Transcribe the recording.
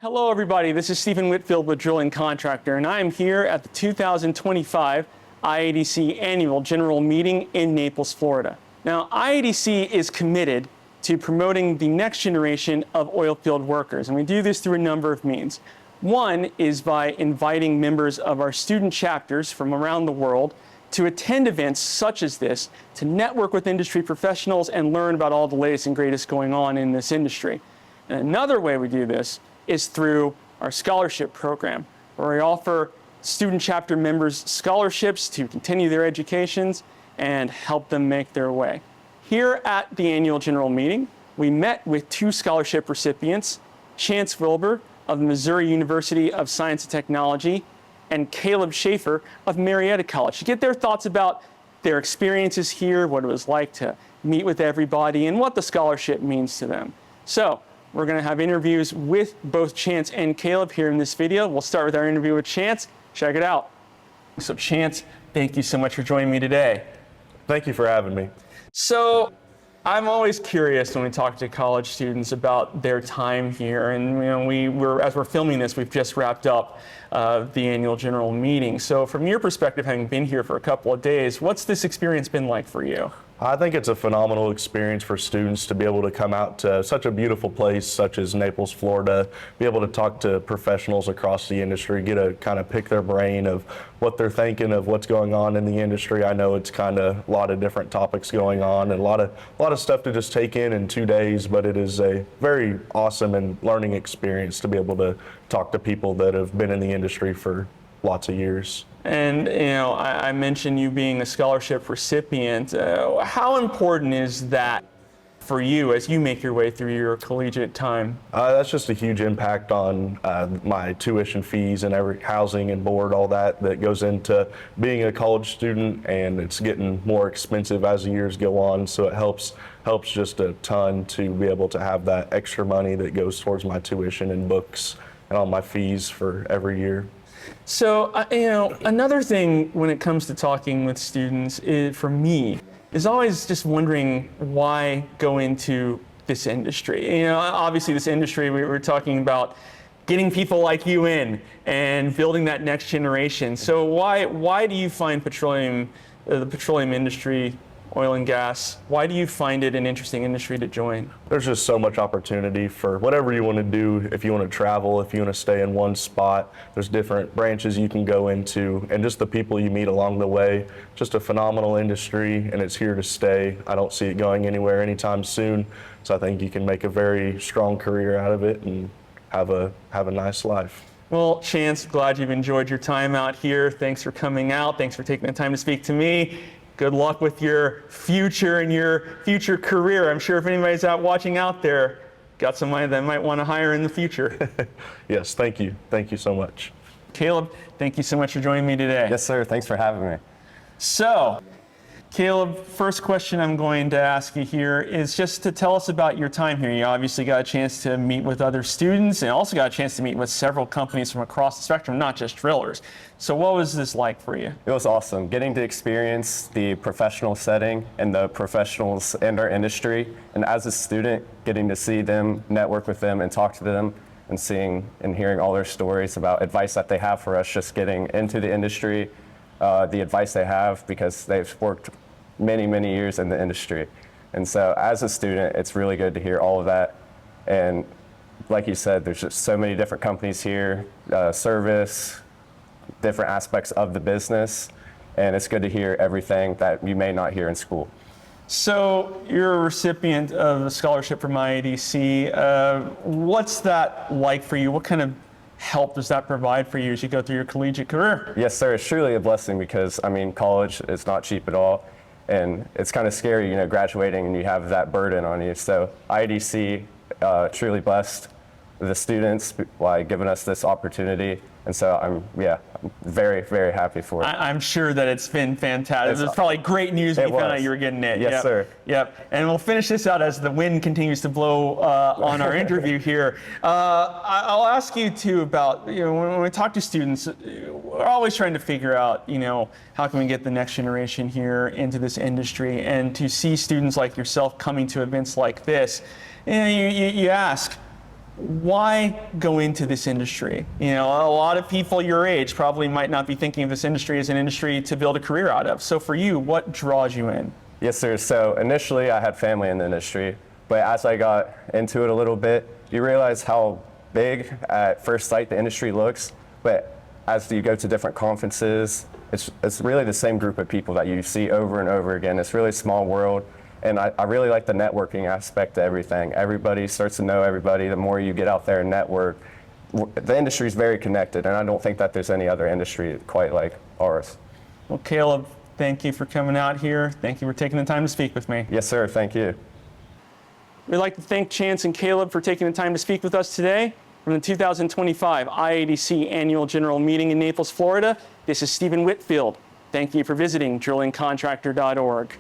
Hello everybody, this is Stephen Whitfield with Drilling Contractor, and I am here at the 2025 IADC Annual General Meeting in Naples, Florida. Now, IADC is committed to promoting the next generation of oil field workers, and we do this through a number of means. One is by inviting members of our student chapters from around the world to attend events such as this, to network with industry professionals and learn about all the latest and greatest going on in this industry. And another way we do this is through our scholarship program, where we offer student chapter members scholarships to continue their educations and help them make their way. Here at the annual general meeting, we met with two scholarship recipients, Chance Wilber of the Missouri University of Science and Technology and Caleb Schaffer of Marietta College, to get their thoughts about their experiences here, what it was like to meet with everybody, and what the scholarship means to them. So, we're going to have interviews with both Chance and Caleb here in this video. We'll start with our interview with Chance. Check it out. So Chance, thank you so much for joining me today. Thank you for having me. So I'm always curious when we talk to college students about their time here. And as we're filming this, we've just wrapped up the annual general meeting. So from your perspective, having been here for a couple of days, what's this experience been like for you? I think it's a phenomenal experience for students to be able to come out to such a beautiful place such as Naples, Florida, be able to talk to professionals across the industry, get to kind of pick their brain of what they're thinking of what's going on in the industry. I know it's kind of a lot of different topics going on and a lot of stuff to just take in 2 days, but it is a very awesome and learning experience to be able to talk to people that have been in the industry for lots of years. And I mentioned you being a scholarship recipient. How important is that for you as you make your way through your collegiate time? That's just a huge impact on my tuition fees and every housing and board, all that goes into being a college student, and it's getting more expensive as the years go on. So it helps just a ton to be able to have that extra money that goes towards my tuition and books and all my fees for every year. So, another thing when it comes to talking with students, for me, is always just wondering why go into this industry. Obviously this industry, we were talking about getting people like you in and building that next generation. So why do you find the petroleum industry, oil and gas, why do you find it an interesting industry to join? There's just so much opportunity for whatever you want to do. If you want to travel, if you want to stay in one spot, there's different branches you can go into, and just the people you meet along the way. Just a phenomenal industry, and it's here to stay. I don't see it going anywhere anytime soon, so I think you can make a very strong career out of it and have a nice life. Well, Chance, glad you've enjoyed your time out here. Thanks for coming out. Thanks for taking the time to speak to me. Good luck with your future and your future career. I'm sure if anybody's out watching out there, got somebody that might want to hire in the future. Yes, thank you. Thank you so much. Caleb, thank you so much for joining me today. Yes, sir. Thanks for having me. So, Caleb, first question I'm going to ask you here is just to tell us about your time here. You obviously got a chance to meet with other students and also got a chance to meet with several companies from across the spectrum, not just drillers. So what was this like for you? It was awesome. Getting to experience the professional setting and the professionals in our industry. And as a student, getting to see them, network with them, and talk to them, and seeing and hearing all their stories about advice that they have for us just getting into the industry, the advice they have because they've worked many, many years in the industry. And so as a student, it's really good to hear all of that. And like you said, there's just so many different companies here, service, different aspects of the business. And it's good to hear everything that you may not hear in school. So you're a recipient of a scholarship from IADC. What's that like for you? What kind of help does that provide for you as you go through your collegiate career? Yes, sir. It's truly a blessing because, college is not cheap at all. And it's kind of scary, graduating and you have that burden on you. So IADC, truly blessed the students by giving us this opportunity. And so I'm very, very happy for it. I'm sure that it's been fantastic. It's probably great news when you found out you were getting it. Yes, sir. Yep. And we'll finish this out as the wind continues to blow on our interview here. I'll ask you too about, when we talk to students, we're always trying to figure out, how can we get the next generation here into this industry, and to see students like yourself coming to events like this, you ask, why go into this industry? You know, a lot of people your age probably might not be thinking of this industry as an industry to build a career out of. So for you, what draws you in? Yes, sir. So initially I had family in the industry, but as I got into it a little bit, you realize how big at first sight the industry looks, but as you go to different conferences, it's really the same group of people that you see over and over again. It's really a small world, and I really like the networking aspect of everything. Everybody starts to know everybody. The more you get out there and network, the industry is very connected, and I don't think that there's any other industry quite like ours. Well, Caleb, thank you for coming out here. Thank you for taking the time to speak with me. Yes, sir. Thank you. We'd like to thank Chance and Caleb for taking the time to speak with us today. From the 2025 IADC Annual General Meeting in Naples, Florida, this is Stephen Whitfield. Thank you for visiting drillingcontractor.org.